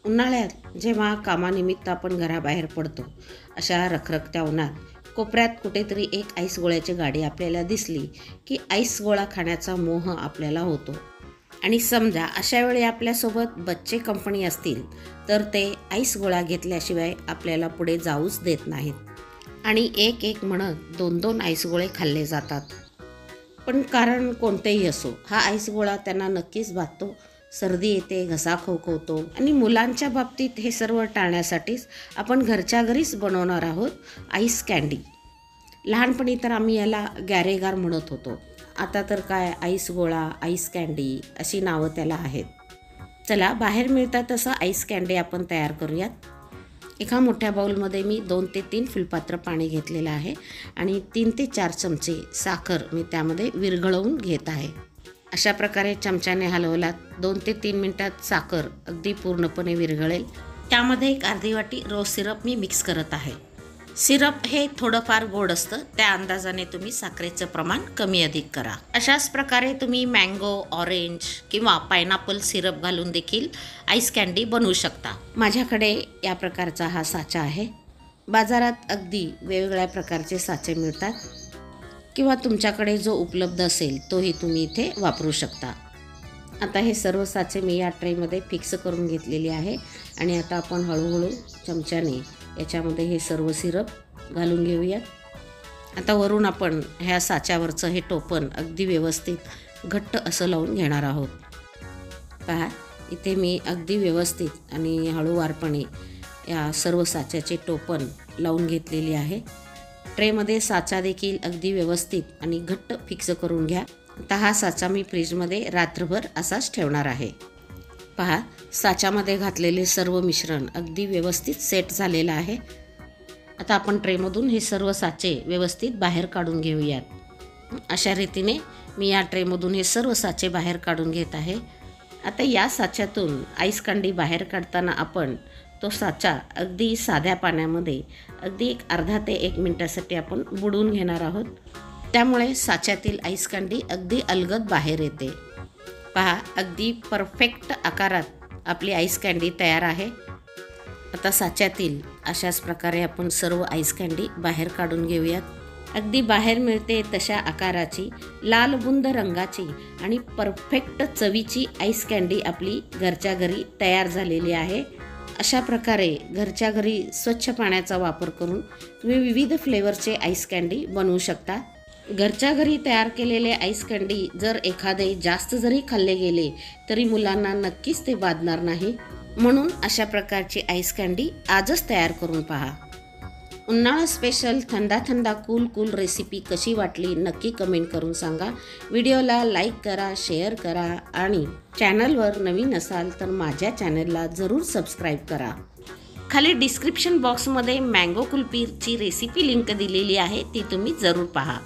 उन्हाळ्यात जेव्हा कामानिमित्त आपण घराबाहेर पडतो, अशा रखरखत्या उन्हात कोपऱ्यात कुठेतरी एक आईस गोळ्याची गाडी आपल्याला दिसली की आईस गोळा खाण्याचा मोह आपल्याला होतो. आणि समजा अशा वेळी आपल्यासोबत बच्चे कंपनी असतील तर ते आईस गोळा घेतल्याशिवाय आपल्याला पुढे जाऊच देत नाहीत आणि एक एक म्हणत 2-2 आईस गोळे खाल्ले जातात. पण कारण कोणतेही असो, हा आईस गोळा त्यांना नक्कीच बाधतो. सर्दी येते, घसा खवखवतो आणि मुलांच्या बाबतीत हे सर्व टाळण्यासाठीच आपण घरच्या घरीच बनवणार आहोत आईस कँडी. लहानपणी तर आम्ही याला गॅरेगार म्हणत होतो. आता तर काय आईस गोळा, आईस कँडी अशी नावं त्याला आहेत. चला, बाहेर मिळतात तसं आईस कँडी आपण तयार करूयात. एका मोठ्या बाऊलमध्ये मी 2 ते 3 फुलपात्र पाणी घेतलेलं आहे आणि 3 ते 4 चमचे साखर मी त्यामध्ये विरघळवून घेत आहे. अशा प्रकारे चमच्याने हलवलात 2 ते 3 मिनटात साखर अगदी पूर्णपणे विरघळेल. त्यामध्ये 1 अर्धी वाटी रोज सिरप मी मिक्स करत आहे. सिरप हे थोडंफार गोड असतं, त्या अंदाजाने तुम्ही साखरेचं प्रमाण कमी अधिक करा. अशाच प्रकारे तुम्ही मँगो, ऑरेंज किंवा पायनॅपल सिरप घालून देखील आईस कँडी बनवू शकता. माझ्याकडे या प्रकारचा हा साचा आहे. बाजारात अगदी वेगवेगळ्या प्रकारचे साचे मिळतात किंवा तुमच्याकडे जो उपलब्ध असेल तोही तुम्ही इथे वापरू शकता. आता हे सर्व साचे मी या ट्रेमध्ये फिक्स करून घेतलेली आहे आणि आता आपण हळूहळू चमच्याने याच्यामध्ये हे सर्व सिरप घालून घेऊयात. आता वरून आपण ह्या साच्यावरचं हे टोपण अगदी व्यवस्थित घट्ट असं लावून घेणार आहोत. पहा, इथे मी अगदी व्यवस्थित आणि हळूवारपणे या सर्व साच्याचे टोपण लावून घेतलेली आहे. ट्रेमध्ये साचा देखील अगदी व्यवस्थित आणि घट्ट फिक्स करून घ्या. आता हा साचा मी फ्रीजमध्ये रात्रभर असाच ठेवणार आहे. पहा, साच्यामध्ये घातलेले सर्व मिश्रण अगदी व्यवस्थित सेट झालेलं आहे. आता आपण ट्रेमधून हे सर्व साचे व्यवस्थित बाहेर काढून घेऊयात. अशा रीतीने मी या ट्रेमधून हे सर्व साचे बाहेर काढून घेत आहे. आता या साच्यातून आईस कँडी बाहेर काढताना आपण तो साचा अगदी साध्या पाण्यामध्ये अगदी अर्धा ते 1 मिनिटासाठी आपण बुडवून घेणार आहोत. त्यामुळे साच्यातील आईस कँडी अगदी अलगद बाहेर येते. पहा, अगदी परफेक्ट आकारात आपली आईस कँडी तयार आहे. आता साच्यातील अशाच प्रकारे आपण सर्व आईस कँडी बाहेर काढून घेऊयात. अगदी बाहेर मिळते तशा आकाराची, लाल बुंद रंगाची आणि परफेक्ट चवीची आईस कँडी आपली घरच्या घरी तयार झालेली आहे. अशा प्रकारे घरच्या घरी स्वच्छ पाण्याचा वापर करून तुम्ही विविध फ्लेवरचे आईस कँडी बनवू शकता. घरच्या घरी तयार केलेले आईस कँडी जर एखादे जास्त जरी खाल्ले गेले तरी मुलांना नक्कीच ते बाधणार नाही. म्हणून अशा प्रकारची आईस कँडी आजच तयार करून पहा. उन्हाळा स्पेशल थंडा कूल रेसिपी कशी वाटली नक्की कमेंट करून सांगा. व्हिडिओला लाईक करा, शेअर करा आणि चॅनलवर नवीन असाल तर माझ्या चॅनलला जरूर सबस्क्राईब करा. खाली डिस्क्रिप्शन बॉक्समध्ये मँगो कुल्फीची रेसिपी लिंक दिलेली आहे, ती तुम्ही जरूर पहा.